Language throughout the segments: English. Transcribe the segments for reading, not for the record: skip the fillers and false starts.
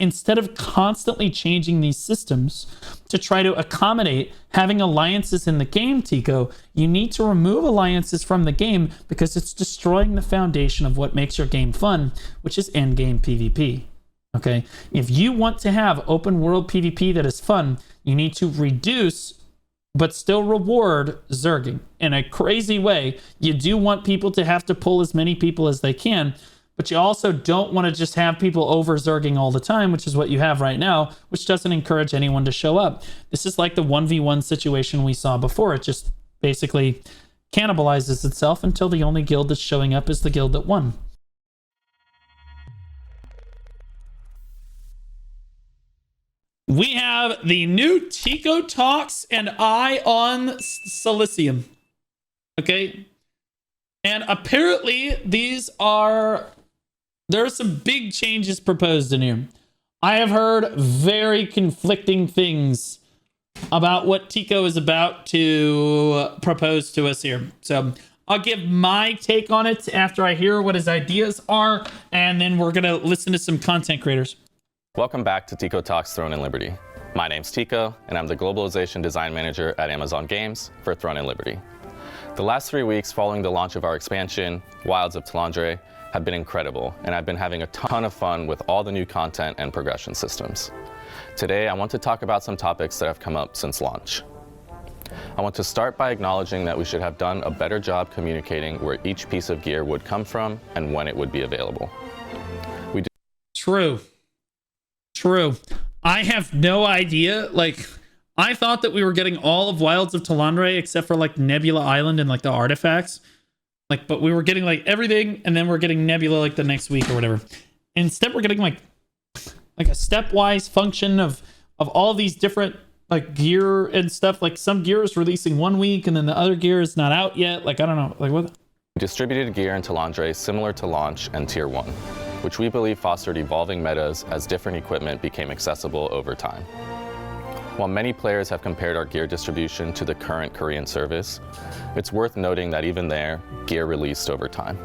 instead of constantly changing these systems to try to accommodate having alliances in the game, Tico, you need to remove alliances from the game because it's destroying the foundation of what makes your game fun, which is endgame PvP. Okay? If you want to have open world PvP that is fun, you need to reduce but still reward zerging in a crazy way. You do want people to have to pull as many people as they can, but you also don't want to just have people over zerging all the time, which is what you have right now, which doesn't encourage anyone to show up. This is like the 1v1 situation we saw before. It just basically cannibalizes itself until the only guild that's showing up is the guild that won. We have the new Tico Talks and Ion Silicium. Okay. And apparently there are some big changes proposed in here. I have heard very conflicting things about what Tico is about to propose to us here. So I'll give my take on it after I hear what his ideas are, and then we're going to listen to some content creators. Welcome back to Tico Talks Throne and Liberty. My name's Tico, and I'm the Globalization Design Manager at Amazon Games for Throne and Liberty. The last 3 weeks following the launch of our expansion, Wilds of Talandre, have been incredible, and I've been having a ton of fun with all the new content and progression systems. Today, I want to talk about some topics that have come up since launch. I want to start by acknowledging that we should have done a better job communicating where each piece of gear would come from and when it would be available. True. I have no idea. Like, I thought that we were getting all of Wilds of Talandre except for like Nebula Island and like the artifacts. Like, but we were getting like everything, and then we're getting Nebula like the next week or whatever. Instead, we're getting like a stepwise function of all these different like gear and stuff. Like some gear is releasing 1 week, and then the other gear is not out yet. Like, I don't know. Like what? Distributed gear in Talandre similar to launch and Tier 1, which we believe fostered evolving metas as different equipment became accessible over time. While many players have compared our gear distribution to the current Korean service, it's worth noting that even there, gear released over time.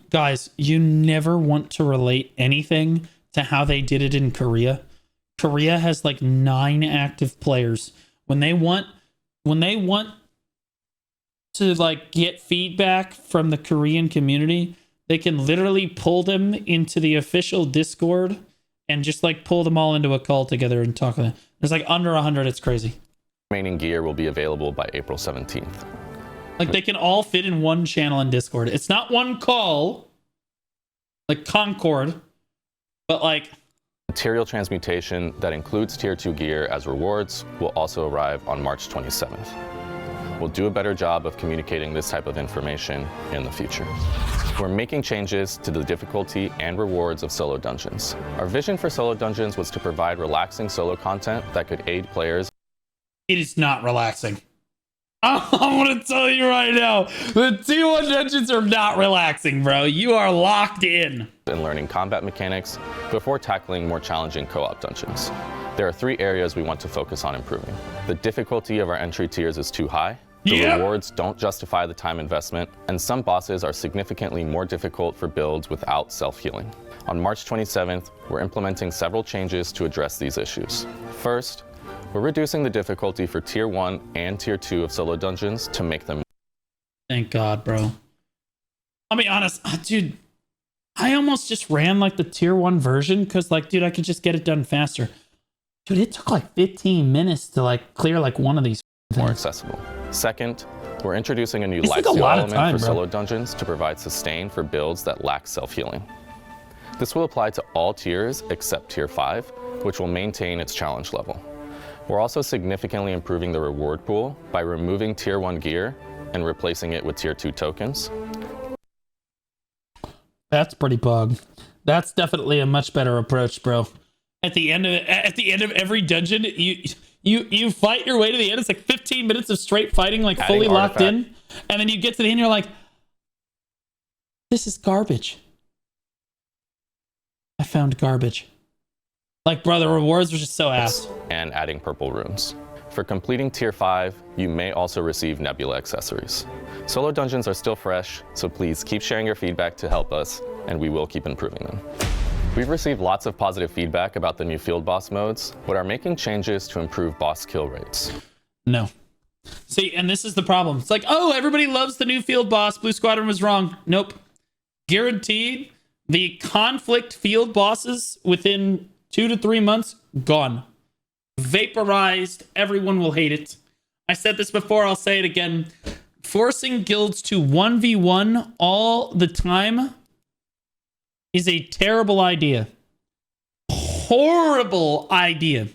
Guys, you never want to relate anything to how they did it in Korea. Korea has like 9 active players. When they want to like get feedback from the Korean community, they can literally pull them into the official Discord and just like pull them all into a call together and talk with them. There's like under 100. It's crazy. Remaining gear will be available by April 17th. Like they can all fit in one channel in Discord. It's not one call like Concord, but like Material transmutation that includes Tier 2 gear as rewards will also arrive on March 27th. We'll do a better job of communicating this type of information in the future. We're making changes to the difficulty and rewards of solo dungeons. Our vision for solo dungeons was to provide relaxing solo content that could aid players. It is not relaxing. I want to tell you right now, the T1 dungeons are not relaxing, bro. You are locked in. And learning combat mechanics before tackling more challenging co-op dungeons. There are 3 areas we want to focus on improving. The difficulty of our entry tiers is too high. The rewards don't justify the time investment, and some bosses are significantly more difficult for builds without self-healing. On March 27th, we're implementing several changes to address these issues. First, we're reducing the difficulty for Tier 1 and Tier 2 of solo dungeons to make them. Thank God, bro. I'll be honest, dude, I almost just ran like the Tier 1 version because like, dude, I could just get it done faster. Dude, it took like 15 minutes to like clear like one of these more accessible. Second, we're introducing a new lifesteal element for solo dungeons to provide sustain for builds that lack self-healing. This will apply to all tiers except Tier 5, which will maintain its challenge level. We're also significantly improving the reward pool by removing Tier 1 gear and replacing it with Tier 2 tokens. That's pretty bug. That's definitely a much better approach, bro. At the end of every dungeon, you fight your way to the end. It's like 15 minutes of straight fighting, like fully locked in. And then you get to the end, you're like, this is garbage. I found garbage. Like, bro, the rewards were just so ass. And adding purple runes. For completing Tier 5, you may also receive Nebula accessories. Solo dungeons are still fresh, so please keep sharing your feedback to help us, and we will keep improving them. We've received lots of positive feedback about the new field boss modes, but are making changes to improve boss kill rates. No. See, and this is the problem. It's like, oh, everybody loves the new field boss. Blue Squadron was wrong. Nope. Guaranteed, the conflict field bosses within 2 to 3 months, gone. Vaporized. Everyone will hate it. I said this before, I'll say it again. Forcing guilds to 1v1 all the time is a terrible idea. Horrible idea.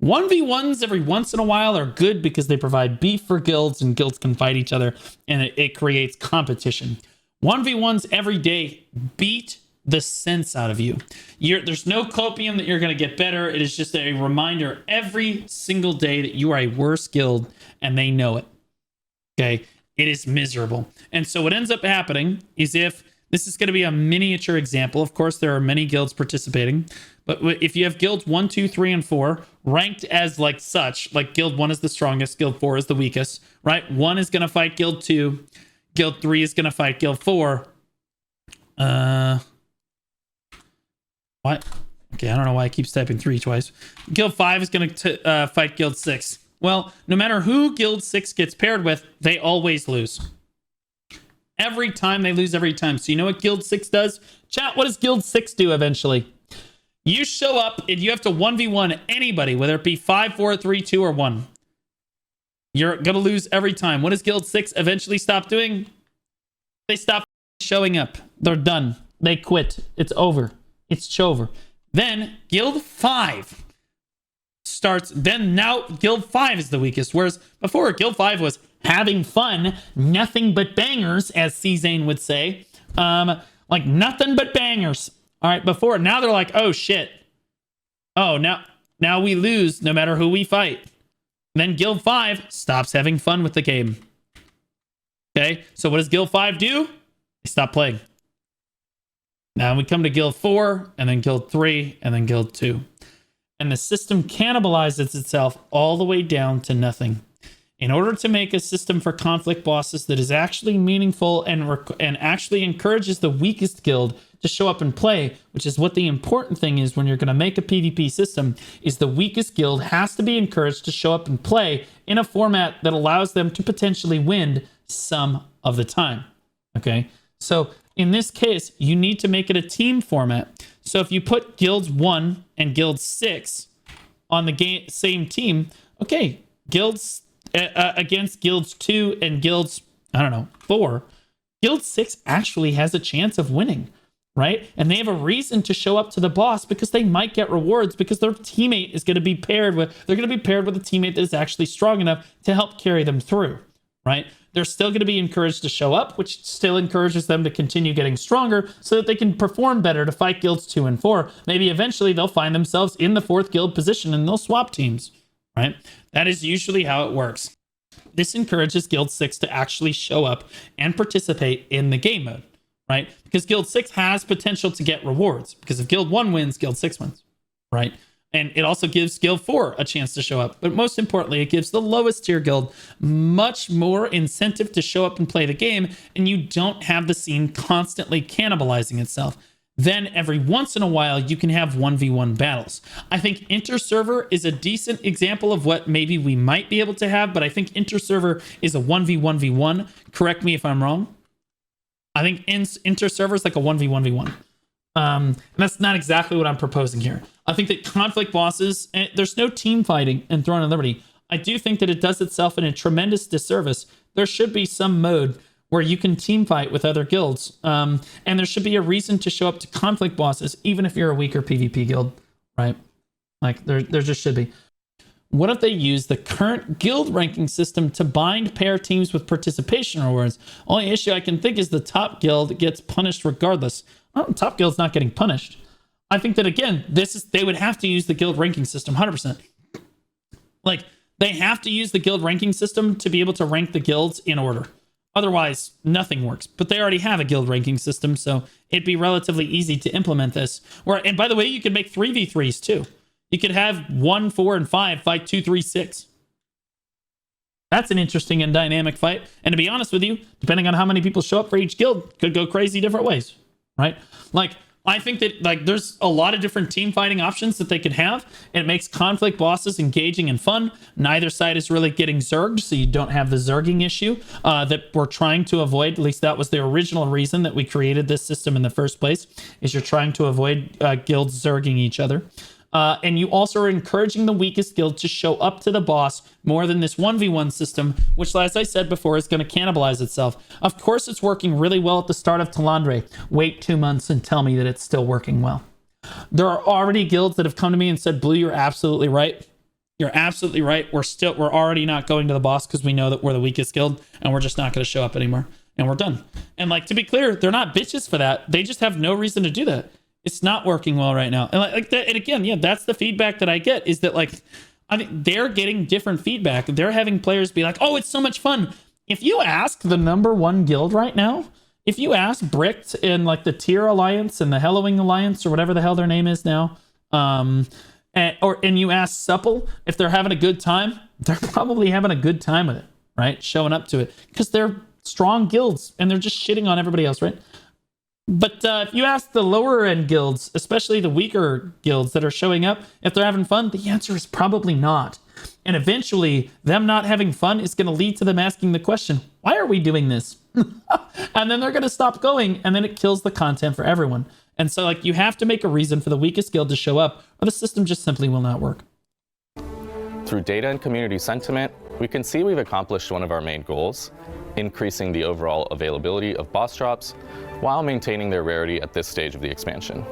1v1s every once in a while are good because they provide beef for guilds and guilds can fight each other and it creates competition. 1v1s every day beat the sense out of you. There's no copium that you're going to get better. It is just a reminder every single day that you are a worse guild and they know it. Okay? It is miserable. And so what ends up happening is if this is going to be a miniature example. Of course, there are many guilds participating. But if you have guilds 1, 2, 3, and 4 ranked as like such, like guild 1 is the strongest, guild 4 is the weakest, right? 1 is going to fight guild 2. Guild 3 is going to fight guild 4. What? Okay, I don't know why I keep typing 3 twice. Guild 5 is going to fight guild 6. Well, no matter who guild 6 gets paired with, they always lose. Every time they lose every time. So you know what guild 6 does? Chat, what does guild 6 do eventually? You show up and you have to 1v1 anybody, whether it be 5, 4, 3, 2, or 1. You're going to lose every time. What does guild 6 eventually stop doing? They stop showing up. They're done. They quit. It's over. It's chover. Then guild 5 starts. Then now guild 5 is the weakest. Whereas before, guild 5 was having fun, nothing but bangers, as C-Zane would say. Like nothing but bangers. All right, before, now they're like, oh shit. Oh, now we lose no matter who we fight. Then guild 5 stops having fun with the game. Okay, so what does guild 5 do? They stop playing. Now we come to guild 4, and then guild 3, and then guild 2. And the system cannibalizes itself all the way down to nothing. In order to make a system for conflict bosses that is actually meaningful and actually encourages the weakest guild to show up and play, which is what the important thing is when you're going to make a PvP system, is the weakest guild has to be encouraged to show up and play in a format that allows them to potentially win some of the time. Okay? So in this case, you need to make it a team format. So if you put guilds 1 and guild 6 on the same team, okay, guilds against guilds 2 and guilds, 4, guild 6 actually has a chance of winning, right? And they have a reason to show up to the boss because they might get rewards because their teammate is going to be paired with, they're going to be paired with a teammate that is actually strong enough to help carry them through, right? They're still going to be encouraged to show up, which still encourages them to continue getting stronger so that they can perform better to fight guilds 2 and 4. Maybe eventually they'll find themselves in the 4th guild position and they'll swap teams, right? That is usually how it works. This encourages guild 6 to actually show up and participate in the game mode, right? Because guild 6 has potential to get rewards because if guild 1 wins, guild 6 wins, right? And it also gives guild 4 a chance to show up. But most importantly, it gives the lowest tier guild much more incentive to show up and play the game, and you don't have the scene constantly cannibalizing itself. Then every once in a while, you can have 1v1 battles. I think inter-server is a decent example of what maybe we might be able to have, but I think inter-server is a 1v1v1. Correct me if I'm wrong. I think inter-server is like a 1v1v1. And that's not exactly what I'm proposing here. I think that conflict bosses, there's no team fighting in Throne and Liberty. I do think that it does itself in a tremendous disservice. There should be some mode where you can team fight with other guilds. And there should be a reason to show up to conflict bosses, even if you're a weaker PvP guild, right? Like, there just should be. What if they use the current guild ranking system to bind pair teams with participation rewards? Only issue I can think is the top guild gets punished regardless. Top guild's not getting punished. I think that, again, they would have to use the guild ranking system, 100%. Like, they have to use the guild ranking system to be able to rank the guilds in order. Otherwise, nothing works. But they already have a guild ranking system, so it'd be relatively easy to implement this. And by the way, you could make 3v3s too. You could have 1, 4, and 5 fight 2, 3, 6. That's an interesting and dynamic fight. And to be honest with you, depending on how many people show up for each guild, could go crazy different ways, right? Like, I think that like there's a lot of different team fighting options that they could have. It makes conflict bosses engaging and fun. Neither side is really getting zerged, so you don't have the zerging issue that we're trying to avoid. At least that was the original reason that we created this system in the first place, is you're trying to avoid guilds zerging each other. And you also are encouraging the weakest guild to show up to the boss more than this 1v1 system, which, as I said before, is going to cannibalize itself. Of course, it's working really well at the start of Talandre. Wait 2 months and tell me that it's still working well. There are already guilds that have come to me and said, Blue, you're absolutely right. You're absolutely right. We're already not going to the boss because we know that we're the weakest guild and we're just not going to show up anymore. And we're done. And like, to be clear, they're not bitches for that. They just have no reason to do that. It's not working well right now. And like that, and again, yeah, that's the feedback that I get, is that like, I think they're getting different feedback. They're having players be like, oh, it's so much fun. If you ask the #1 guild right now, if you ask Bricked in like the Tier Alliance and the Hellowing Alliance or whatever the hell their name is now, and you ask Supple if they're having a good time, they're probably having a good time with it, right? Showing up to it because they're strong guilds and they're just shitting on everybody else, right? But if you ask the lower end guilds, especially the weaker guilds that are showing up, if they're having fun, the answer is probably not. And eventually, them not having fun is going to lead to them asking the question, why are we doing this? And then they're going to stop going, and then it kills the content for everyone. And so, like, you have to make a reason for the weakest guild to show up, or the system just simply will not work. Through data and community sentiment, we can see we've accomplished one of our main goals, increasing the overall availability of boss drops while maintaining their rarity at this stage of the expansion.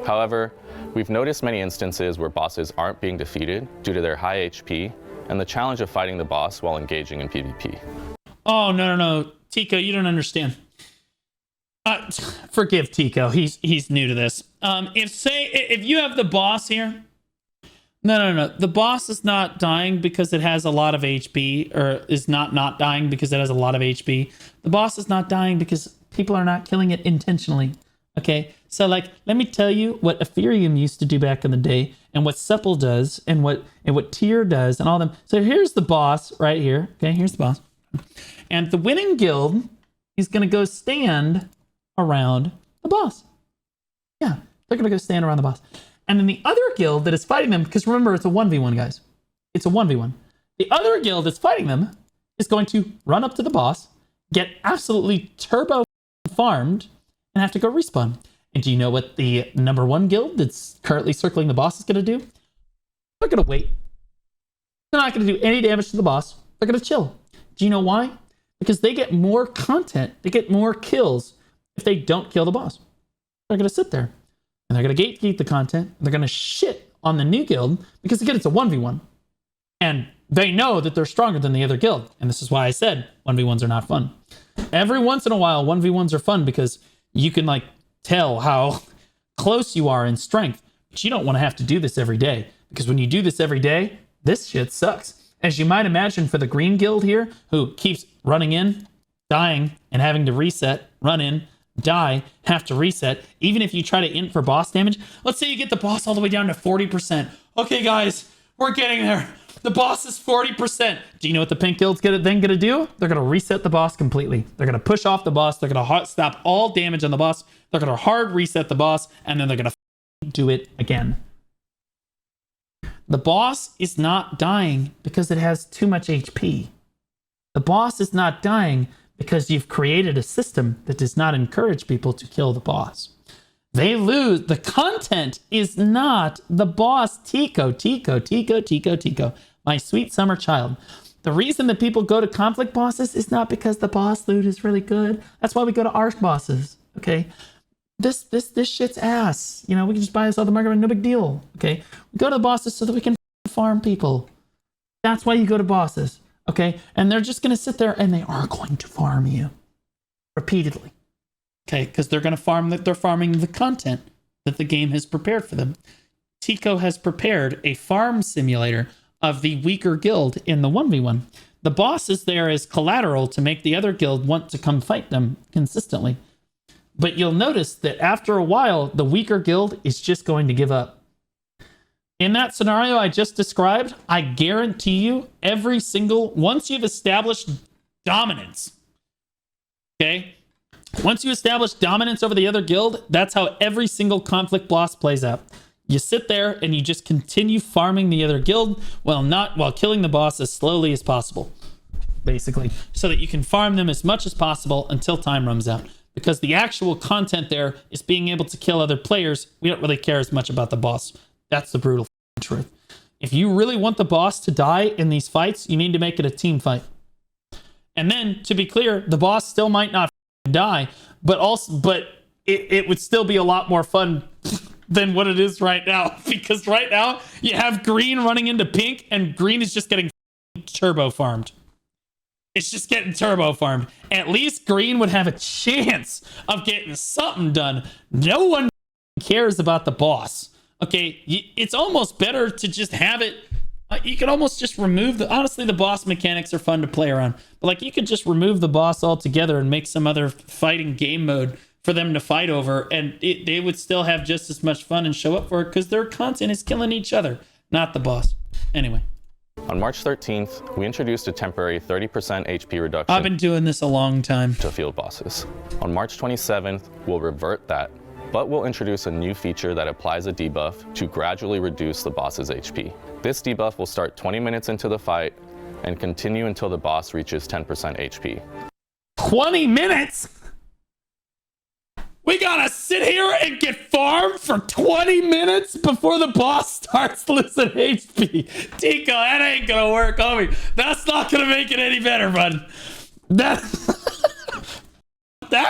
However, we've noticed many instances where bosses aren't being defeated due to their high HP and the challenge of fighting the boss while engaging in PvP. Oh, no. Tico, you don't understand. Forgive Tico, he's new to this. If you have the boss here, no. The boss is not dying because it has a lot of HP, or is not dying because it has a lot of HP. The boss is not dying because people are not killing it intentionally. Okay, so like, let me tell you what Ethereum used to do back in the day, and what Supple does, and what Tier does, and all them. So here's the boss right here. Okay, here's the boss, and the winning guild is gonna go stand around the boss. Yeah, they're gonna go stand around the boss. And then the other guild that is fighting them, because remember, it's a 1v1, guys. It's a 1v1. The other guild that's fighting them is going to run up to the boss, get absolutely turbo farmed, and have to go respawn. And do you know what the #1 guild that's currently circling the boss is going to do? They're going to wait. They're not going to do any damage to the boss. They're going to chill. Do you know why? Because they get more content, they get more kills if they don't kill the boss. They're going to sit there. And they're going to gatekeep the content. They're going to shit on the new guild because, again, it's a 1v1. And they know that they're stronger than the other guild. And this is why I said 1v1s are not fun. Every once in a while, 1v1s are fun because you can, like, tell how close you are in strength. But you don't want to have to do this every day. Because when you do this every day, this shit sucks. As you might imagine for the green guild here, who keeps running in, dying, and having to reset, run in, die, have to reset. Even if you try to int for boss damage, let's say you get the boss all the way down to 40%. Okay, guys, we're getting there. The boss is 40%. Do you know what the pink guild's then gonna do? They're gonna reset the boss completely. They're gonna push off the boss. They're gonna stop all damage on the boss. They're gonna hard reset the boss, and then they're gonna do it again. The boss is not dying because it has too much HP. The boss is not dying because you've created a system that does not encourage people to kill the boss. They lose. The content is not the boss. Tico. My sweet summer child. The reason that people go to conflict bosses is not because the boss loot is really good. That's why we go to arch bosses. Okay. This shit's ass. You know, we can just buy this off the market, no big deal. Okay. We go to the bosses so that we can farm people. That's why you go to bosses. Okay, and they're just going to sit there and they are going to farm you repeatedly. Okay, because they're going to they're farming the content that the game has prepared for them. Tico has prepared a farm simulator of the weaker guild in the 1v1. The boss is there as collateral to make the other guild want to come fight them consistently. But you'll notice that after a while, the weaker guild is just going to give up. In that scenario I just described, I guarantee you once you've established dominance, okay? Once you establish dominance over the other guild, that's how every single conflict boss plays out. You sit there and you just continue farming the other guild while killing the boss as slowly as possible, basically, so that you can farm them as much as possible until time runs out. Because the actual content there is being able to kill other players. We don't really care as much about the boss. That's the brutal truth. If you really want the boss to die in these fights, you need to make it a team fight. And then, to be clear, the boss still might not die, but it would still be a lot more fun than what it is right now. Because right now, you have green running into pink, and green is just getting turbo farmed. It's just getting turbo farmed. At least green would have a chance of getting something done. No one cares about the boss. Okay, it's almost better to just have it. You can almost just remove honestly, the boss mechanics are fun to play around. But like, you could just remove the boss altogether and make some other fighting game mode for them to fight over. And they would still have just as much fun and show up for it because their content is killing each other, not the boss. Anyway. On March 13th, we introduced a temporary 30% HP reduction. I've been doing this a long time. To field bosses. On March 27th, we'll revert that, but we'll introduce a new feature that applies a debuff to gradually reduce the boss's HP. This debuff will start 20 minutes into the fight and continue until the boss reaches 10% HP. 20 minutes? We gotta sit here and get farmed for 20 minutes before the boss starts losing HP. Tico, that ain't gonna work, homie. That's not gonna make it any better, bud. That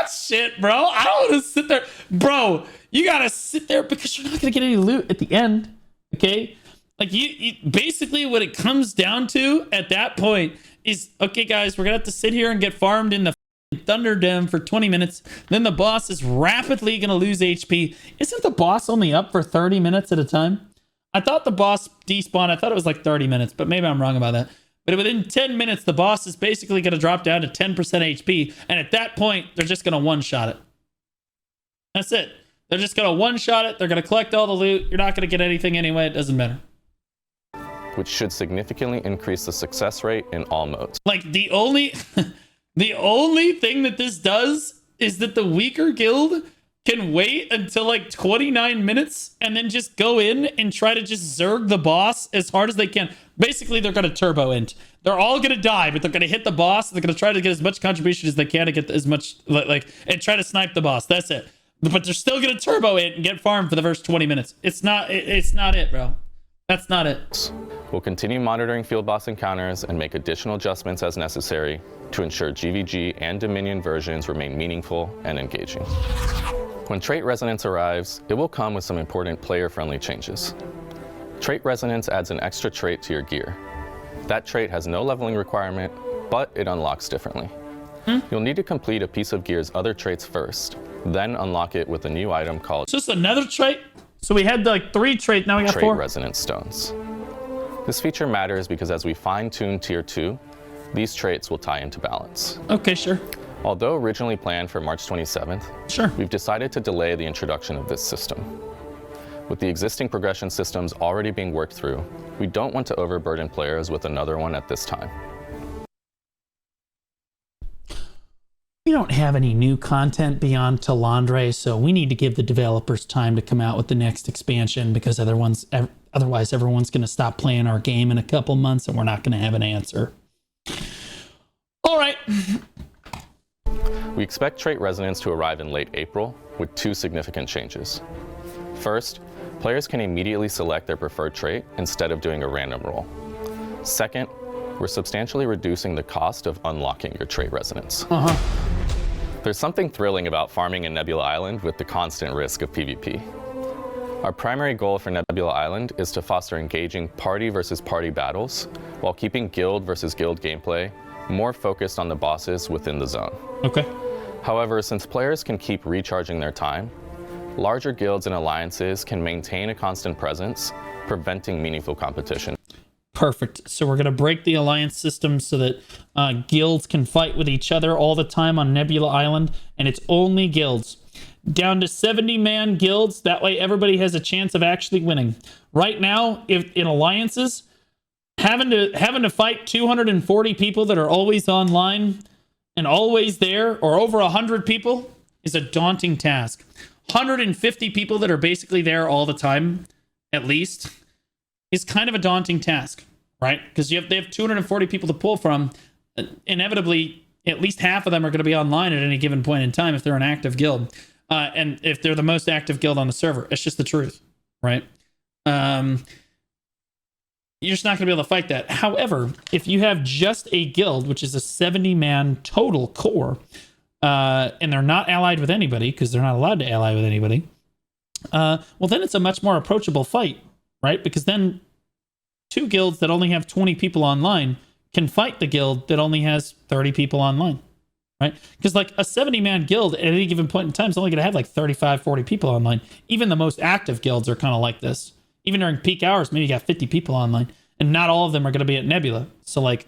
shit, bro. I don't want to sit there. Bro, you gotta sit there because you're not gonna get any loot at the end, okay? Like, you basically what it comes down to at that point is, okay, guys, we're gonna have to sit here and get farmed in the Thunderdome for 20 minutes. Then the boss is rapidly going to lose HP. Isn't the boss only up for 30 minutes at a time? I thought the boss despawned. I thought it was like 30 minutes, but maybe I'm wrong about that. But within 10 minutes, the boss is basically going to drop down to 10% HP. And at that point, they're just going to one-shot it. That's it. They're just going to one-shot it. They're going to collect all the loot. You're not going to get anything anyway. It doesn't matter. Which should significantly increase the success rate in all modes. Like, the only thing that this does is that the weaker guild can wait until like 29 minutes and then just go in and try to just zerg the boss as hard as they can. Basically, they're going to turbo int. They're all going to die, but they're going to hit the boss. They're going to try to get as much contribution as they can to get as much, and try to snipe the boss. That's it. But they're still going to turbo int and get farmed for the first 20 minutes. It's not it, bro. That's not it. We'll continue monitoring field boss encounters and make additional adjustments as necessary to ensure GVG and Dominion versions remain meaningful and engaging. When Trait Resonance arrives, it will come with some important player-friendly changes. Trait Resonance adds an extra trait to your gear. That trait has no leveling requirement, but it unlocks differently. You'll need to complete a piece of gear's other traits first, then unlock it with a new item called... It's just another trait? So we had like 3 traits, now we got 4? Trait Resonance Stones. This feature matters because as we fine-tune Tier 2, these traits will tie into balance. Okay, sure. Although originally planned for March 27th, sure, we've decided to delay the introduction of this system. With the existing progression systems already being worked through, we don't want to overburden players with another one at this time. We don't have any new content beyond Talandre, so we need to give the developers time to come out with the next expansion because otherwise everyone's going to stop playing our game in a couple months and we're not going to have an answer. All right. We expect Trait Resonance to arrive in late April with 2 significant changes. First, players can immediately select their preferred trait instead of doing a random roll. Second, we're substantially reducing the cost of unlocking your Trait Resonance. There's something thrilling about farming in Nebula Island with the constant risk of PvP. Our primary goal for Nebula Island is to foster engaging party versus party battles while keeping guild versus guild gameplay more focused on the bosses within the zone. Okay. However, since players can keep recharging their time, larger guilds and alliances can maintain a constant presence, preventing meaningful competition. Perfect. So we're going to break the alliance system so that guilds can fight with each other all the time on Nebula Island, and it's only guilds. Down to 70-man guilds. That way everybody has a chance of actually winning. Right now, if in alliances, having to fight 240 people that are always online and always there, or over 100 people, is a daunting task. 150 people that are basically there all the time, at least, is kind of a daunting task, right? Because they have 240 people to pull from. Inevitably, at least half of them are going to be online at any given point in time if they're an active guild. And if they're the most active guild on the server. It's just the truth, right? You're just not going to be able to fight that. However, if you have just a guild, which is a 70-man total core, and they're not allied with anybody, because they're not allowed to ally with anybody, well, then it's a much more approachable fight, right? Because then 2 guilds that only have 20 people online can fight the guild that only has 30 people online, right? Because like a 70-man guild at any given point in time is only going to have like 35, 40 people online. Even the most active guilds are kind of like this. Even during peak hours, maybe you got 50 people online, and not all of them are going to be at Nebula. So like,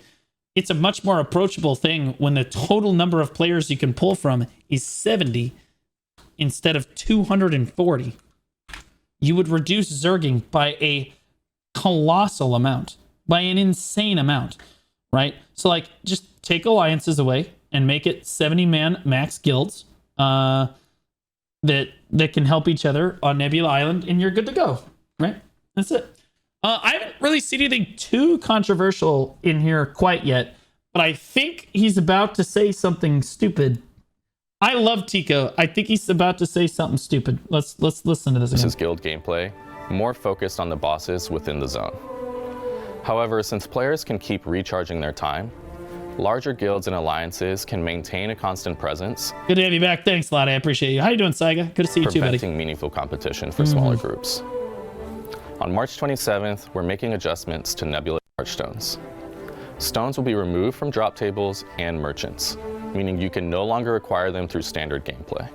it's a much more approachable thing when the total number of players you can pull from is 70 instead of 240. You would reduce zerging by a colossal amount, by an insane amount, right? So like, just take alliances away and make it 70-man max guilds that can help each other on Nebula Island, and you're good to go, right? That's it. I haven't really seen anything too controversial in here quite yet, but I think he's about to say something stupid. I love Tico. I think he's about to say something stupid. Let's listen to this again. This is guild gameplay, more focused on the bosses within the zone. However, since players can keep recharging their time, larger guilds and alliances can maintain a constant presence. Good to have you back. Thanks a lot. I appreciate you. How you doing, Saiga? Good to see you too, buddy. Preventing meaningful competition for smaller groups. On March 27th, we're making adjustments to Nebula Charge Stones. Stones will be removed from drop tables and merchants, meaning you can no longer acquire them through standard gameplay.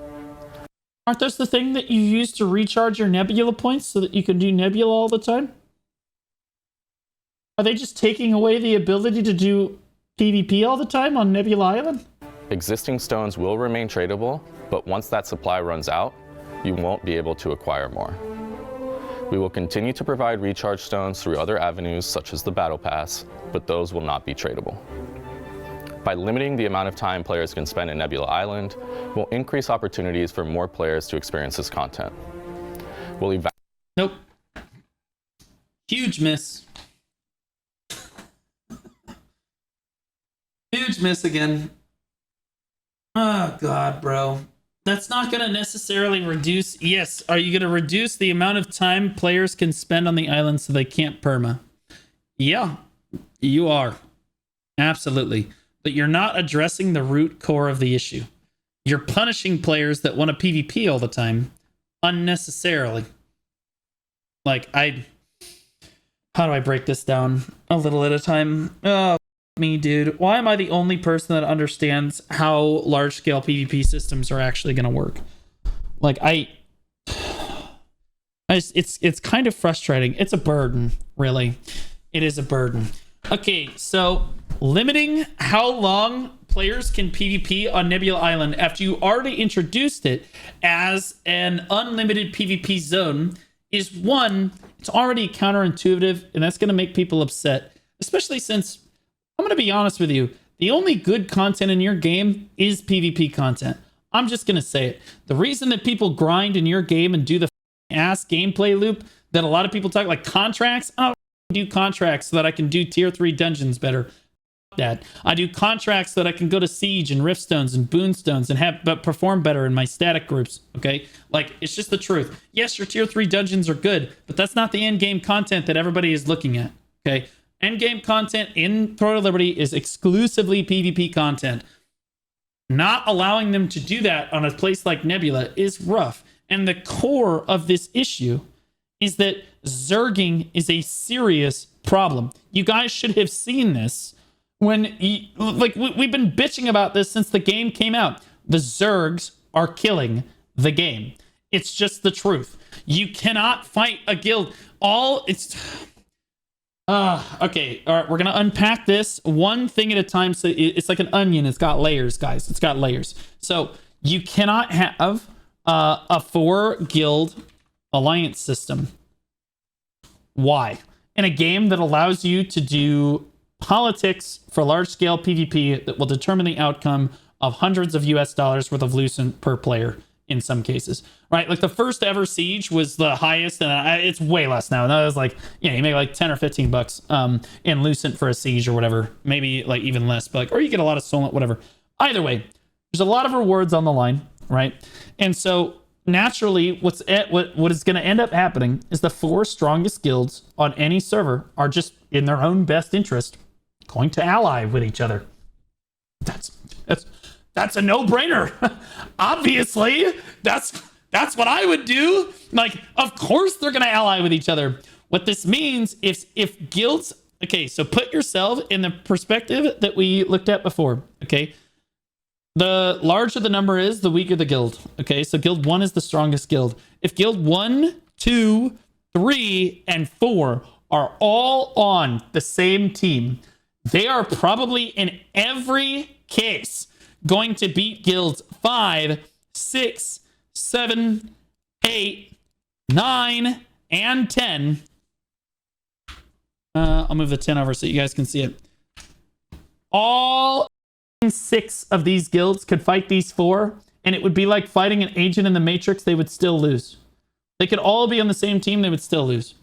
Aren't those the thing that you use to recharge your Nebula points so that you can do Nebula all the time? Are they just taking away the ability to do PvP all the time on Nebula Island? Existing stones will remain tradable, but once that supply runs out, you won't be able to acquire more. We will continue to provide recharge stones through other avenues such as the Battle Pass, but those will not be tradable. By limiting the amount of time players can spend in Nebula Island, we'll increase opportunities for more players to experience this content. We'll Nope. Huge miss. Huge miss again. Oh, God, bro. That's not going to necessarily reduce... Yes, are you going to reduce the amount of time players can spend on the island so they can't perma? Yeah, you are. Absolutely. But you're not addressing the root core of the issue. You're punishing players that want to PvP all the time unnecessarily. Like, how do I break this down a little at a time? Oh, me, dude. Why am I the only person that understands how large-scale PvP systems are actually going to work? Like, it's kind of frustrating. It's a burden, really. It is a burden. Okay, so limiting how long players can PvP on Nebula Island after you already introduced it as an unlimited PvP zone is one, it's already counterintuitive, and that's going to make people upset, especially since, I'm going to be honest with you, the only good content in your game is PvP content. I'm just going to say it. The reason that people grind in your game and do the ass gameplay loop that a lot of people talk, like contracts, I don't do contracts so that I can do tier 3 dungeons better. That I do contracts so that I can go to Siege and Riftstones and Boonstones and but perform better in my static groups. Okay, like, it's just the truth. Yes, your tier 3 dungeons are good, but that's not the end game content that everybody is looking at. Okay, end game content in Throne of Liberty is exclusively PvP content. Not allowing them to do that on a place like Nebula is rough. And the core of this issue is that zerging is a serious problem. You guys should have seen this when, we've been bitching about this since the game came out. The zergs are killing the game. It's just the truth. You cannot fight a guild. Okay, all right, we're gonna unpack this one thing at a time. So it's like an onion. It's got layers, guys. It's got layers. So you cannot have a 4 guild alliance system. Why? In a game that allows you to do politics for large-scale PvP that will determine the outcome of hundreds of US dollars worth of Lucent per player in some cases, right? Like the first ever Siege was the highest, and it's way less now. That was like, you make like 10 or 15 bucks in Lucent for a Siege or whatever, maybe like even less, but like, or you get a lot of Solent, whatever. Either way, there's a lot of rewards on the line, right? And so naturally, what is going to end up happening is the 4 strongest guilds on any server are just in their own best interest going to ally with each other. That's a no-brainer. Obviously, that's what I would do. Like, of course they're going to ally with each other. What this means if guilds, okay, so put yourself in the perspective that we looked at before, okay? The larger the number is, the weaker the guild. Okay, so guild 1 is the strongest guild. If guild 1, 2, 3, and 4 are all on the same team, they are probably in every case going to beat guilds 5, 6, 7, 8, 9, and 10. I'll move the 10 over so you guys can see it. All 6 of these guilds could fight these 4, and it would be like fighting an agent in the Matrix. They would still lose. They could all be on the same team. They would still lose.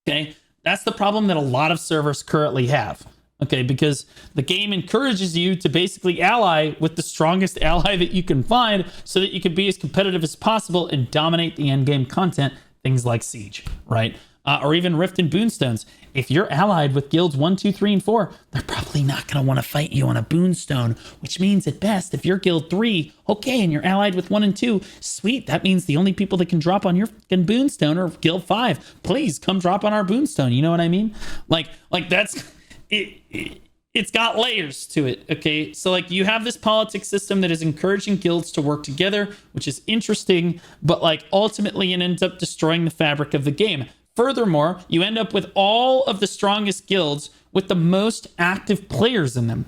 Okay, that's the problem that a lot of servers currently have. Okay, because the game encourages you to basically ally with the strongest ally that you can find so that you can be as competitive as possible and dominate the end game content, things like Siege, right? Or even Rift and Boonstones. If you're allied with guilds 1, 2, 3, and 4, they're probably not going to want to fight you on a Boonstone, which means at best, if you're guild 3, okay, and you're allied with 1 and 2, sweet, that means the only people that can drop on your fucking Boonstone are guild 5. Please come drop on our Boonstone. You know what I mean? Like that's it's got layers to it. Okay, so like you have this politics system that is encouraging guilds to work together, which is interesting, but like ultimately it ends up destroying the fabric of the game. Furthermore, you end up with all of the strongest guilds with the most active players in them,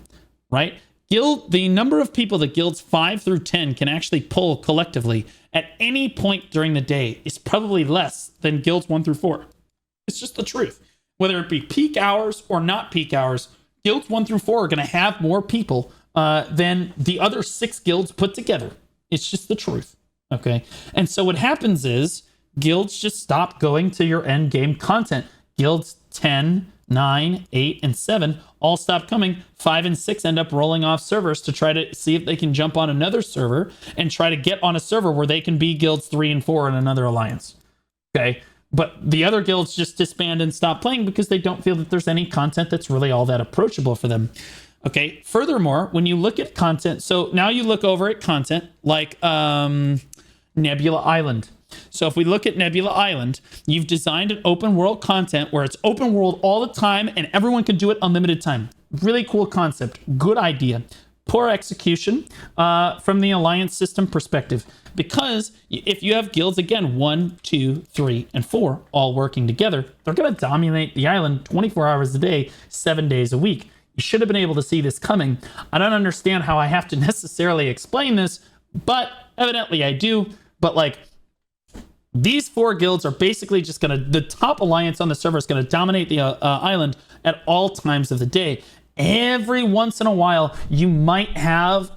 right? The number of people that guilds 5 through 10 can actually pull collectively at any point during the day is probably less than guilds 1 through 4. It's just the truth. Whether it be peak hours or not peak hours, guilds 1 through 4 are going to have more people than the other 6 guilds put together. It's just the truth, okay? And so what happens is guilds just stop going to your end game content. Guilds 10, 9, 8, and 7 all stop coming. 5 and 6 end up rolling off servers to try to see if they can jump on another server and try to get on a server where they can be guilds 3 and 4 in another alliance. Okay? But the other guilds just disband and stop playing because they don't feel that there's any content that's really all that approachable for them. Okay? Furthermore, when you look at content, so now you look over at content like Nebula Island. So if we look at Nebula Island, you've designed an open world content where it's open world all the time and everyone can do it unlimited time. Really cool concept. Good idea. Poor execution from the alliance system perspective. Because if you have guilds, again, 1, 2, 3, and 4 all working together, they're going to dominate the island 24 hours a day, 7 days a week. You should have been able to see this coming. I don't understand how I have to necessarily explain this, but evidently I do. But like, these 4 guilds are basically just going to, the top alliance on the server is going to dominate the island at all times of the day. Every once in a while, you might have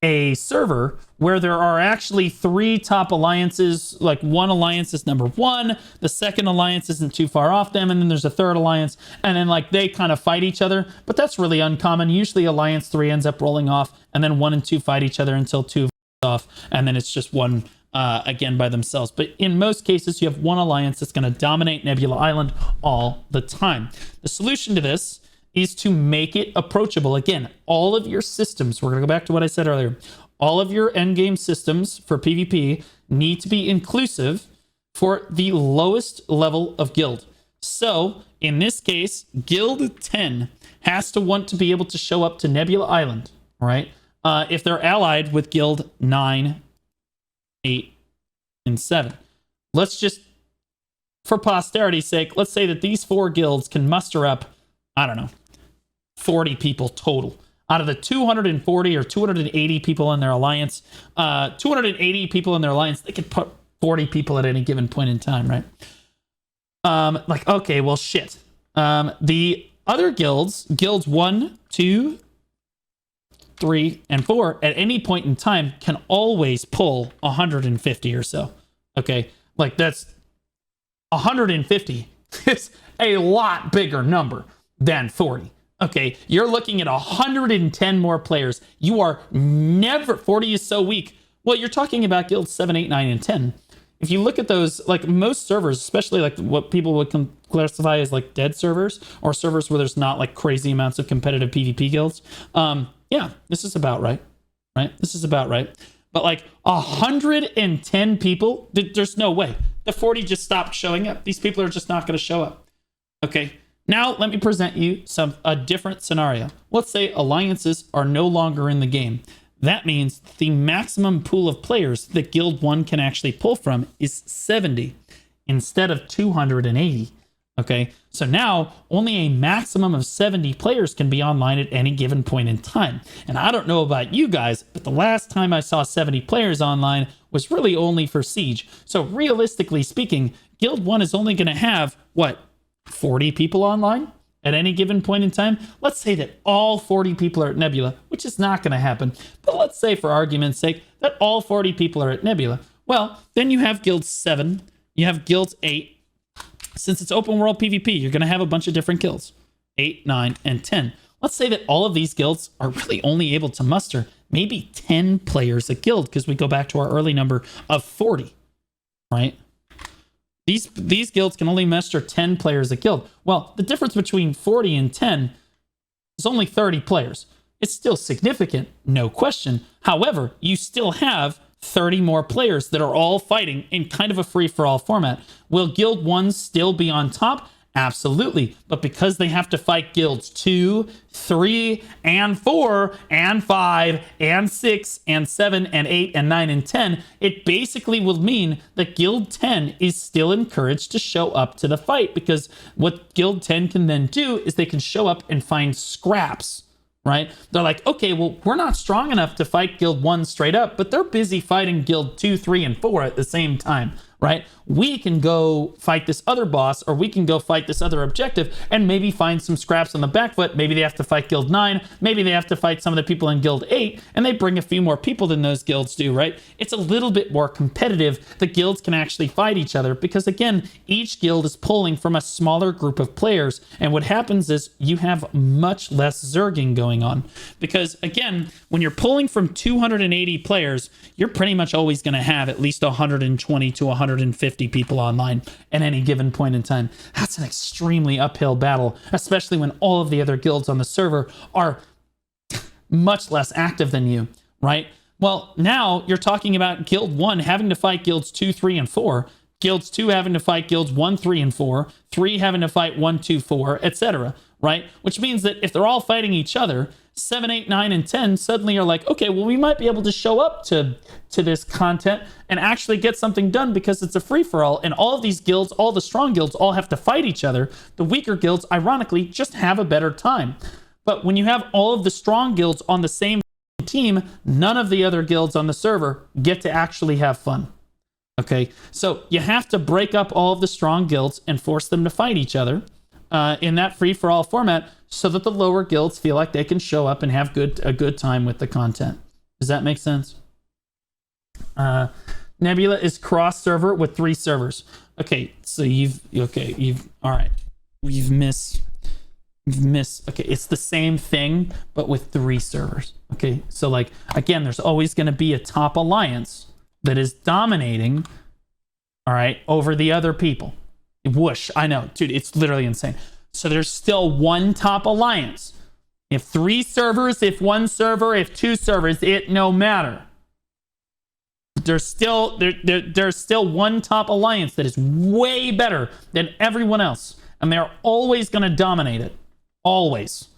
a server where there are actually 3 top alliances. Like one alliance is number 1, the second alliance isn't too far off them, and then there's a third alliance, and then like they kind of fight each other. But that's really uncommon. Usually alliance 3 ends up rolling off, and then 1 and 2 fight each other until 2 off, and then it's just 1 again by themselves. But in most cases, you have 1 alliance that's going to dominate Nebula Island all the time. The solution to this is to make it approachable. Again, all of your systems, we're going to go back to what I said earlier, all of your endgame systems for PvP need to be inclusive for the lowest level of guild. So in this case, guild 10 has to want to be able to show up to Nebula Island, right? If they're allied with guild 9, 8, and 7. Let's just, for posterity's sake, let's say that these 4 guilds can muster up, I don't know, 40 people total. Out of the 240 or 280 people in their alliance, 280 people in their alliance, they could put 40 people at any given point in time, right? Like, okay, well, shit. The Other guilds 1, 2, 3, and 4, at any point in time can always pull 150 or so. Okay, like that's 150 is a lot bigger number than 40. Okay, you're looking at 110 more players. You are never, 40 is so weak. Well, you're talking about guilds 7, 8, 9, and 10. If you look at those, like most servers, especially like what people would classify as like dead servers or servers where there's not like crazy amounts of competitive PvP guilds. Yeah, this is about right? This is about right. But like 110 people, there's no way. The 40 just stopped showing up. These people are just not going to show up. Okay. Now, let me present you a different scenario. Let's say alliances are no longer in the game. That means the maximum pool of players that Guild 1 can actually pull from is 70 instead of 280. Okay, so now only a maximum of 70 players can be online at any given point in time. And I don't know about you guys, but the last time I saw 70 players online was really only for Siege. So realistically speaking, Guild 1 is only going to have, what, 40 people online at any given point in time? Let's say that all 40 people are at Nebula, which is not going to happen. But let's say for argument's sake that all 40 people are at Nebula. Well, then you have Guild 7, you have Guild 8. Since it's open world PvP, you're going to have a bunch of different guilds, 8, 9, and 10. Let's say that all of these guilds are really only able to muster maybe 10 players a guild, because we go back to our early number of 40, right? These guilds can only muster 10 players a guild. Well, the difference between 40 and 10 is only 30 players. It's still significant, no question. However, you still have 30 more players that are all fighting in kind of a free-for-all format. Will Guild 1 still be on top? Absolutely. But because they have to fight Guilds 2, 3, and 4, and 5, and 6, and 7, and 8, and 9, and 10, it basically will mean that Guild 10 is still encouraged to show up to the fight, because what Guild 10 can then do is they can show up and find scraps, right? They're like, okay, well, we're not strong enough to fight Guild 1 straight up, but they're busy fighting Guild 2, 3, and 4 at the same time, right? We can go fight this other boss, or we can go fight this other objective and maybe find some scraps on the back foot. Maybe they have to fight Guild 9. Maybe they have to fight some of the people in Guild 8, and they bring a few more people than those guilds do, right? It's a little bit more competitive. The guilds can actually fight each other because, again, each guild is pulling from a smaller group of players. And what happens is you have much less zerging going on. Because, again, when you're pulling from 280 players, you're pretty much always going to have at least 120 to 150 people online at any given point in time. That's an extremely uphill battle, especially when all of the other guilds on the server are much less active than you, right? Well, now you're talking about Guild 1 having to fight Guilds 2, 3, and 4, Guilds 2 having to fight Guilds 1, 3, and 4, 3 having to fight 1, 2, 4, etc., right? Which means that if they're all fighting each other, 7, 8, 9, and 10 suddenly are like, okay, well, we might be able to show up to this content and actually get something done because it's a free-for-all, and all of these guilds, all the strong guilds, all have to fight each other. The weaker guilds, ironically, just have a better time. But when you have all of the strong guilds on the same team, none of the other guilds on the server get to actually have fun. Okay, so you have to break up all of the strong guilds and force them to fight each other in that free-for-all format, so that the lower guilds feel like they can show up and have a good time with the content. Does that make sense? Nebula is cross-server with 3 servers. Okay, so all right. You've missed. Okay, it's the same thing, but with 3 servers. Okay, so like, again, there's always going to be a top alliance that is dominating, all right, over the other people. Whoosh, I know, dude, it's literally insane. So there's still one top alliance. If 3 servers, if 1 server, if 2 servers, it no matter. There's still one top alliance that is way better than everyone else, and they're always going to dominate it. Always.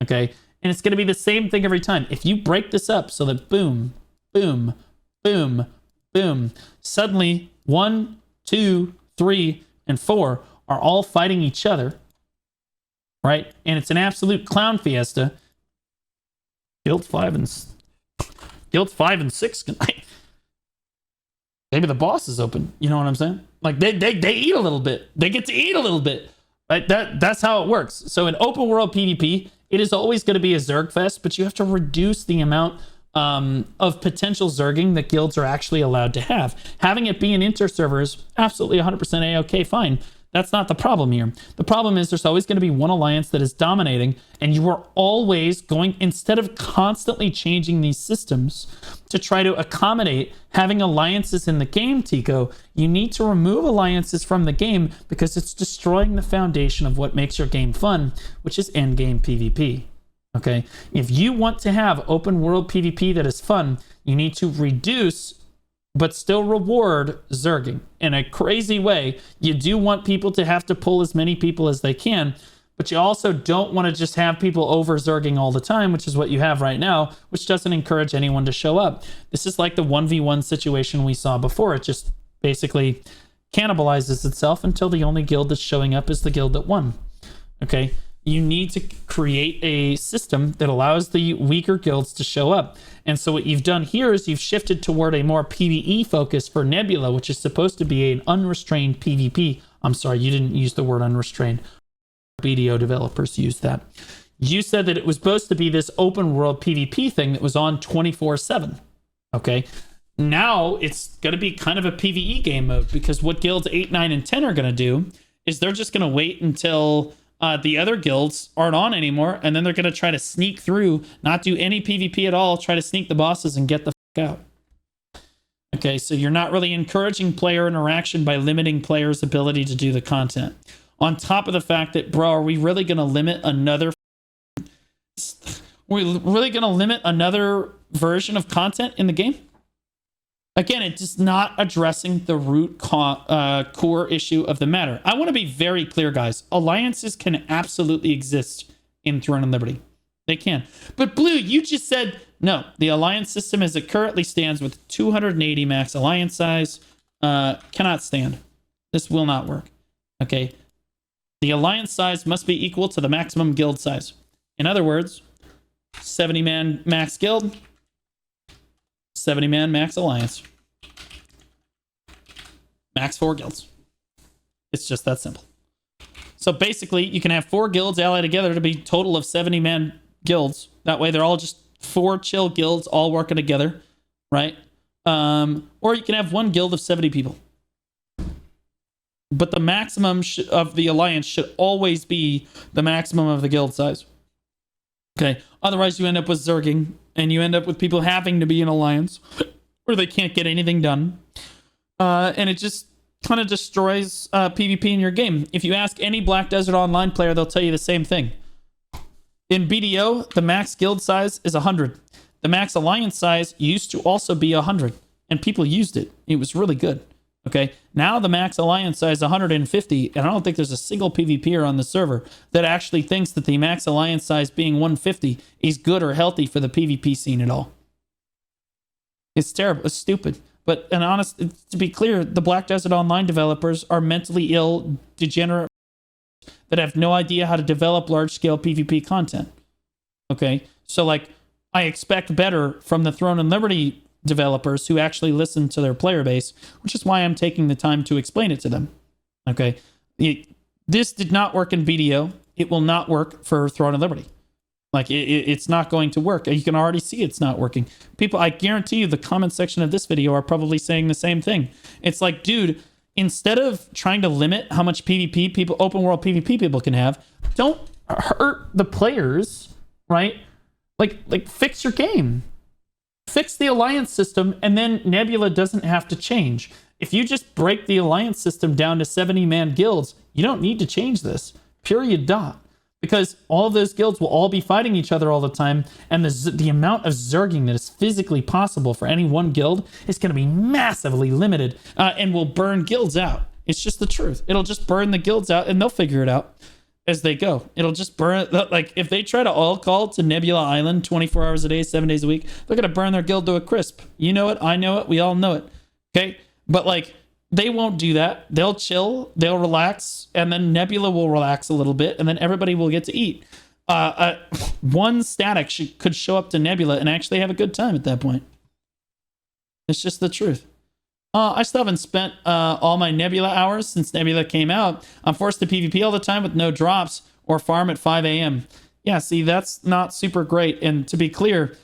Okay? And it's going to be the same thing every time. If you break this up so that boom, boom, boom, boom, suddenly 1, 2, 3, and 4 are all fighting each other, right? And it's an absolute clown fiesta. Guild 5 and 6 can, maybe the boss is open. You know what I'm saying? Like they eat a little bit. They get to eat a little bit. Right? That's how it works. So in open world PvP, it is always going to be a Zerg fest, but you have to reduce the amount of potential Zerging that guilds are actually allowed to have. Having it be an inter-server is absolutely 100% A-okay, fine. That's not the problem here. The problem is there's always going to be one alliance that is dominating, and you are always going, instead of constantly changing these systems to try to accommodate having alliances in the game, Tico, you need to remove alliances from the game because it's destroying the foundation of what makes your game fun, which is endgame PvP. Okay? If you want to have open world PvP that is fun, you need to reduce but still reward Zerging in a crazy way. You do want people to have to pull as many people as they can, but you also don't want to just have people over Zerging all the time, which is what you have right now, which doesn't encourage anyone to show up. This is like the 1v1 situation we saw before. It just basically cannibalizes itself until the only guild that's showing up is the guild that won. Okay? You need to create a system that allows the weaker guilds to show up. And so what you've done here is you've shifted toward a more PvE focus for Nebula, which is supposed to be an unrestrained PvP. I'm sorry, you didn't use the word unrestrained. BDO developers used that. You said that it was supposed to be this open world PvP thing that was on 24/7. Okay? Now it's going to be kind of a PvE game mode, because what guilds 8, 9, and 10 are going to do is they're just going to wait until the other guilds aren't on anymore, and then they're going to try to sneak through, not do any PvP at all, try to sneak the bosses and get the fuck out. Okay, so you're not really encouraging player interaction by limiting players' ability to do the content. On top of the fact that, bro, are we really going to limit another... We're really going to limit another version of content in the game? Again, it's just not addressing the root core issue of the matter. I want to be very clear, guys. Alliances can absolutely exist in Throne and Liberty. They can. But Blue, you just said, no, the alliance system as it currently stands with 280 max alliance size cannot stand. This will not work. Okay? The alliance size must be equal to the maximum guild size. In other words, 70-man max guild, 70-man max alliance. Max 4 guilds. It's just that simple. So basically, you can have 4 guilds allied together to be total of 70-man guilds. That way, they're all just 4 chill guilds all working together, right? Or you can have 1 guild of 70 people. But the maximum of the alliance should always be the maximum of the guild size. Okay, otherwise you end up with Zerging, and you end up with people having to be in alliance, where they can't get anything done. And it just kind of destroys PvP in your game. If you ask any Black Desert Online player, they'll tell you the same thing. In BDO, the max guild size is 100. The max alliance size used to also be 100, and people used it. It was really good. Okay, now the max alliance size is 150, and I don't think there's a single PvPer on the server that actually thinks that the max alliance size being 150 is good or healthy for the PvP scene at all. It's terrible. It's stupid. But, and honest, to be clear, the Black Desert Online developers are mentally ill, degenerate that have no idea how to develop large-scale PvP content. Okay, so like, I expect better from the Throne and Liberty developers who actually listen to their player base, which is why I'm taking the time to explain it to them. Okay, this did not work in BDO. It will not work for Throne and Liberty. Like, it's not going to work. You can already see it's not working. People, I guarantee you the comment section of this video are probably saying the same thing. It's like, dude, instead of trying to limit how much PvP people, open world PvP people can have, don't hurt the players, right? Like fix your game. Fix the alliance system, and then Nebula doesn't have to change. If you just break the alliance system down to 70-man guilds, you don't need to change this. Period. Dot. Because all of those guilds will all be fighting each other all the time, and the amount of Zerging that is physically possible for any one guild is going to be massively limited, and will burn guilds out. It's just the truth. It'll just burn the guilds out, and they'll figure it out as they go. It'll just burn, like, if they try to all call to Nebula Island 24 hours a day, 7 days a week, they're going to burn their guild to a crisp. You know it, I know it, we all know it. Okay? But, like, they won't do that. They'll chill, they'll relax, and then Nebula will relax a little bit, and then everybody will get to eat. One static could show up to Nebula and actually have a good time at that point. It's just the truth. I still haven't spent all my Nebula hours since Nebula came out. I'm forced to PvP all the time with no drops or farm at 5 a.m. Yeah, see, that's not super great. And to be clear,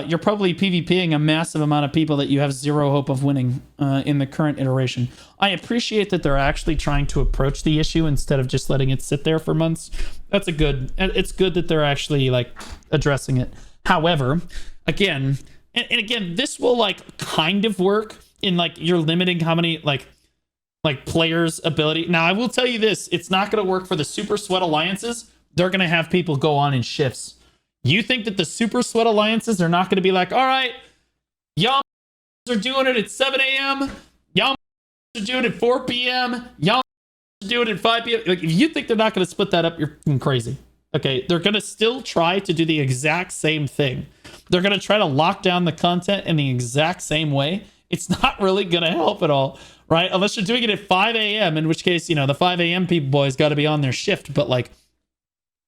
you're probably PvPing a massive amount of people that you have zero hope of winning in the current iteration. I appreciate that they're actually trying to approach the issue instead of just letting it sit there for months. It's good that they're actually like addressing it. However, again, and again, this will like kind of work in like you're limiting how many like players' ability. Now, I will tell you this, it's not going to work for the Super Sweat Alliances. They're going to have people go on in shifts. You think that the Super Sweat Alliances are not going to be like, all right, y'all are doing it at 7 a.m., y'all are doing it at 4 p.m., y'all are doing it at 5 p.m. Like, if you think they're not going to split that up, you're crazy. Okay, they're going to still try to do the exact same thing. They're going to try to lock down the content in the exact same way. It's not really going to help at all, right? Unless you're doing it at 5 a.m., in which case, you know, the 5 a.m. people boys got to be on their shift. But like,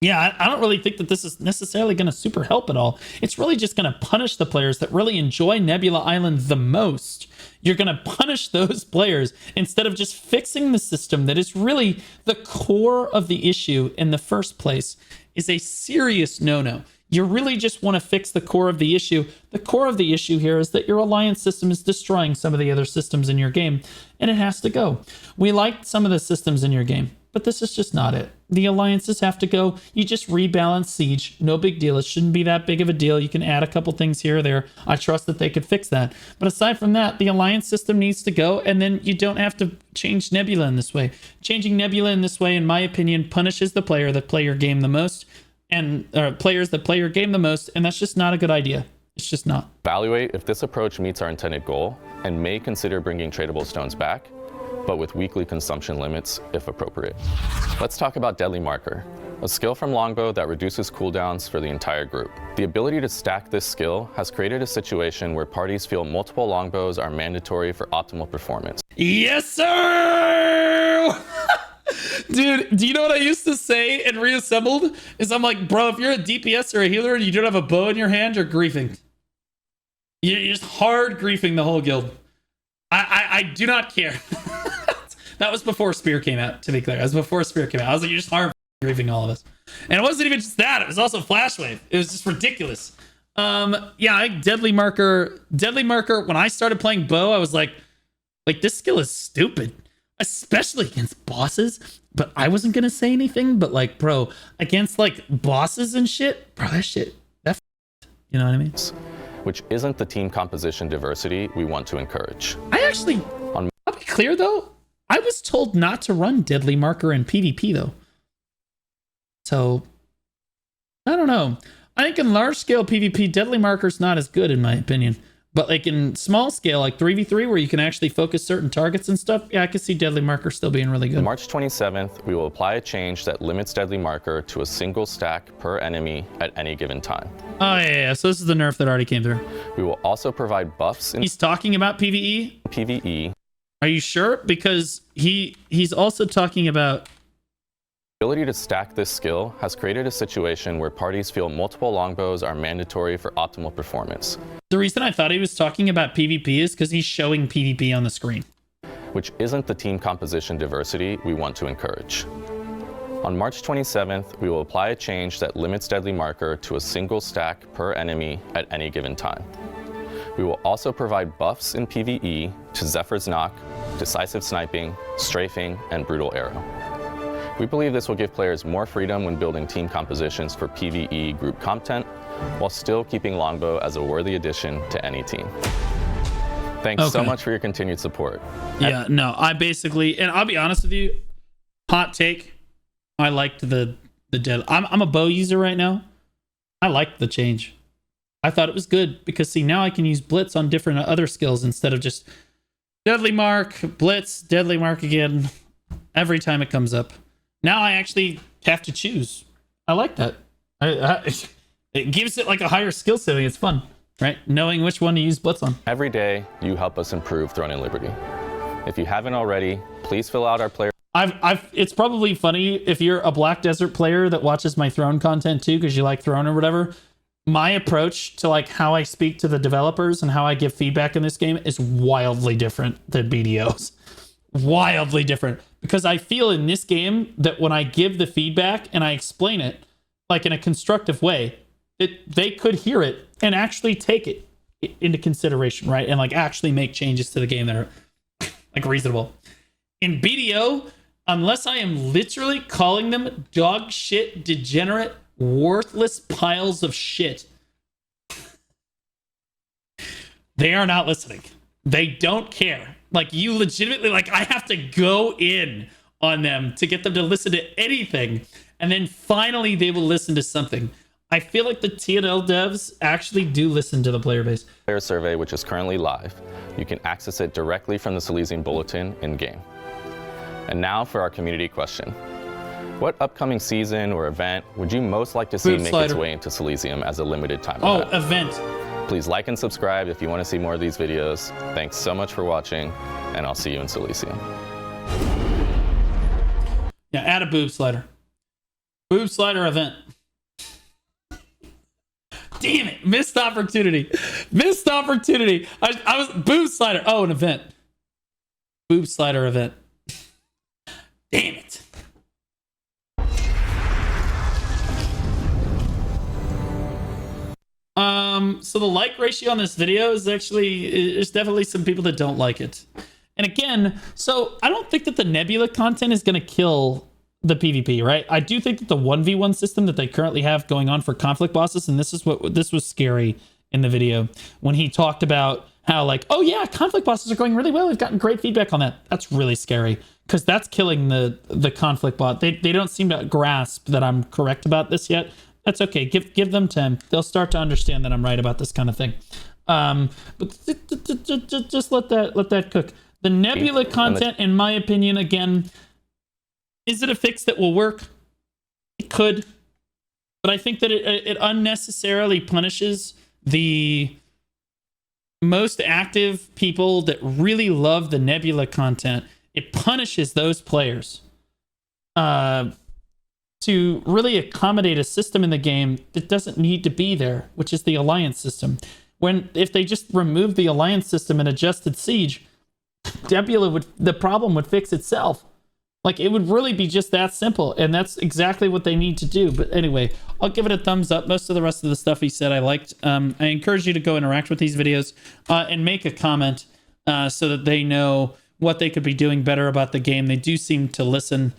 yeah, I don't really think that this is necessarily going to super help at all. It's really just going to punish the players that really enjoy Nebula Island the most. You're going to punish those players instead of just fixing the system that is really the core of the issue in the first place. Is a serious no-no. You really just want to fix the core of the issue. The core of the issue here is that your alliance system is destroying some of the other systems in your game, and it has to go. We liked some of the systems in your game, but this is just not it. The alliances have to go. You just rebalance Siege. No big deal. It shouldn't be that big of a deal. You can add a couple things here or there. I trust that they could fix that. But aside from that, the alliance system needs to go, and then you don't have to change Nebula in this way. Changing Nebula in this way, in my opinion, punishes the player that play your game the most, and players that play your game the most, and that's just not a good idea. It's just not. Evaluate if this approach meets our intended goal and may consider bringing tradable stones back, but with weekly consumption limits if appropriate. Let's talk about Deadly Marker, a skill from Longbow that reduces cooldowns for the entire group. The ability to stack this skill has created a situation where parties feel multiple longbows are mandatory for optimal performance. Yes, sir! Dude, do you know what I used to say in Reassembled? Is I'm like, bro, if you're a DPS or a healer and you don't have a bow in your hand, you're griefing. You're just hard griefing the whole guild. I do not care. That was before Spear came out, to be clear. That was before Spear came out. I was like, you're just hard griefing all of us. And it wasn't even just that. It was also Flash Wave. It was just ridiculous. Yeah, I think Deadly Marker, when I started playing bow, I was like, this skill is stupid. Especially against bosses, but I wasn't gonna say anything. But like, bro, against like bosses and shit, bro, that you know what I mean? Which isn't the team composition diversity we want to encourage. I'll be clear though, I was told not to run Deadly Marker in PvP though. So, I don't know. I think in large scale PvP, Deadly Marker's not as good in my opinion. But like in small scale, like 3v3, where you can actually focus certain targets and stuff, yeah, I can see Deadly Marker still being really good. On March 27th, we will apply a change that limits Deadly Marker to a single stack per enemy at any given time. Oh, yeah. So this is the nerf that already came through. We will also provide buffs in He's talking about PvE? PvE. Are you sure? Because he's also talking about... The ability to stack this skill has created a situation where parties feel multiple longbows are mandatory for optimal performance. The reason I thought he was talking about PvP is because he's showing PvP on the screen. Which isn't the team composition diversity we want to encourage. On March 27th, we will apply a change that limits Deadly Marker to a single stack per enemy at any given time. We will also provide buffs in PvE to Zephyr's Knock, Decisive Sniping, Strafing, and Brutal Arrow. We believe this will give players more freedom when building team compositions for PvE group content, while still keeping Longbow as a worthy addition to any team. Thanks so much for your continued support. Yeah, no, I basically, and I'll be honest with you, hot take, I liked the dead. I'm a bow user right now. I liked the change. I thought it was good because see, now I can use Blitz on different other skills instead of just Deadly Mark, Blitz, Deadly Mark again, every time it comes up. Now I actually have to choose. I like that. It gives it like a higher skill ceiling. It's fun, right? Knowing which one to use Blitz on. Every day, you help us improve Throne and Liberty. If you haven't already, please fill out our player. It's probably funny if you're a Black Desert player that watches my Throne content too, because you like Throne or whatever. my approach to like how I speak to the developers and how I give feedback in this game is wildly different than BDO's. Wildly different, because I feel in this game that when I give the feedback and I explain it like in a constructive way, they could hear it and actually take it into consideration, right? And like actually make changes to the game that are like reasonable. In BDO, unless I am literally calling them dog shit, degenerate, worthless piles of shit, they are not listening. They don't care. Like, you legitimately, like, I have to go in on them to get them to listen to anything, and then finally they will listen to something. I feel like the TNL devs actually do listen to the player base. Player survey, which is currently live. You can access it directly from the Silesian bulletin in-game. And now for our community question. What upcoming season or event would you most like to see make its way into Silesium as a limited time event? Oh, event. Please like and subscribe if you want to see more of these videos. Thanks so much for watching, and I'll see you in Silesium. Yeah, add a boob slider. Boob slider event. Damn it, missed opportunity. Missed opportunity. I was boob slider. Oh, an event. Boob slider event. Damn it. So the like ratio on this video is actually, there's definitely some people that don't like it. And again, so I don't think that the Nebula content is going to kill the PvP, right? I do think that the 1v1 system that they currently have going on for conflict bosses, and this was scary in the video when he talked about how like, oh yeah, conflict bosses are going really well. We've gotten great feedback on that. That's really scary because that's killing the conflict bot. They don't seem to grasp that I'm correct about this yet. That's okay. Give them time. They'll start to understand that I'm right about this kind of thing. But just let that cook. The Nebula content, in my opinion, again, is it a fix that will work? It could, but I think that it unnecessarily punishes the most active people that really love the Nebula content. It punishes those players to really accommodate a system in the game that doesn't need to be there, which is the alliance system. If they just removed the alliance system and adjusted Siege, Nebula the problem would fix itself. Like, it would really be just that simple, and that's exactly what they need to do. But anyway, I'll give it a thumbs up. Most of the rest of the stuff he said I liked. I encourage you to go interact with these videos and make a comment so that they know what they could be doing better about the game. They do seem to listen.